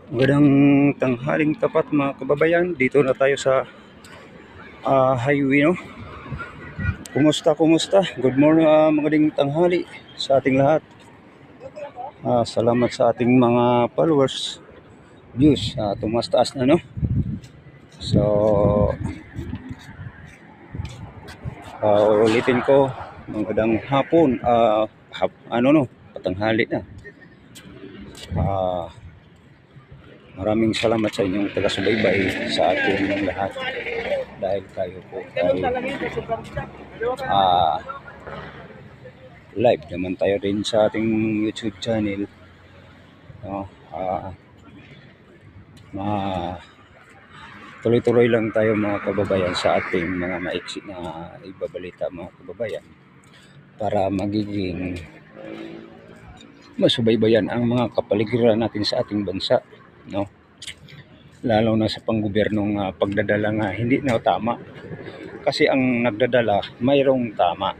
Magandang tanghaling tapat mga kababayan. Dito na tayo sa highway, no? Kumusta? Good morning, magandang tanghali sa ating lahat. Salamat sa ating mga followers, views. Tumaas taas na, no? So, ulitin ko, magandang hapon. Patanghali na. Maraming salamat sa inyong taga-subaybay sa ating lahat dahil tayo po ay live naman tayo rin sa ating YouTube channel. Tuloy-tuloy lang tayo mga kababayan sa ating mga maiksi na ibabalita mga kababayan para magiging masubaybayan ang mga kapaligiran natin sa ating bansa, no? Lalo na sa panggobyernong pagdadala nga hindi na tama kasi ang nagdadala mayroong tama,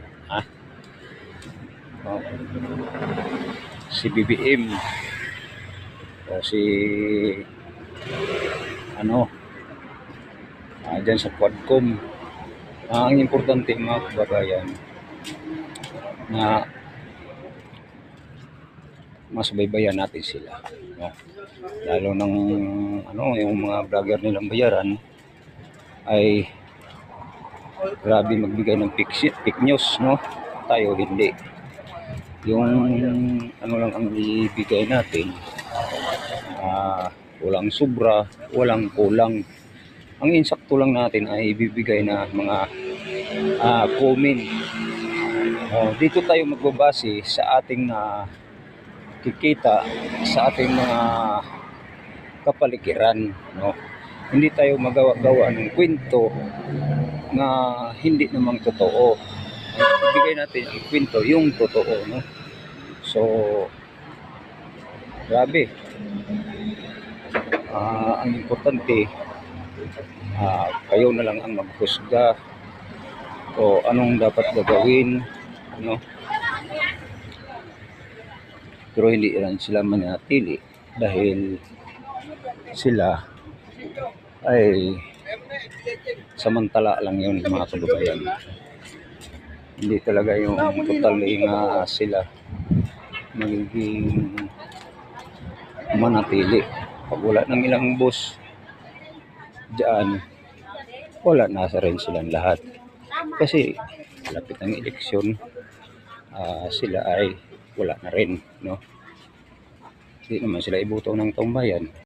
si BBM o si dyan sa Quadcom. Ang importante mga kababayan na masubaybayan natin sila, no? Lalo ng yung mga vlogger nilang bayaran ay grabe magbigay ng fake news, no? Tayo hindi. Yung lang ang ibigay natin, walang sobra, walang kulang. Ang insakto lang natin ay ibibigay na mga comment. Dito tayo magbabase sa ating kikita sa ating mga kapaligiran, no? Hindi tayo magawa-gawa ng kwento na hindi namang totoo. Ibigay natin ang kwento yung totoo, no? So grabe, ang importante kayo na lang ang maghusga o anong dapat gagawin, no? Pero hindi lang sila manatili dahil sila ay samantala lang yun mga kababayan. Hindi talaga yung totally nga sila magiging manatili. Pag wala ng ilang boss dyan, wala nasa rin silang lahat kasi lapit ng eleksyon, sila ay wala na rin, no? Hindi naman sila iboto ng taong bayan.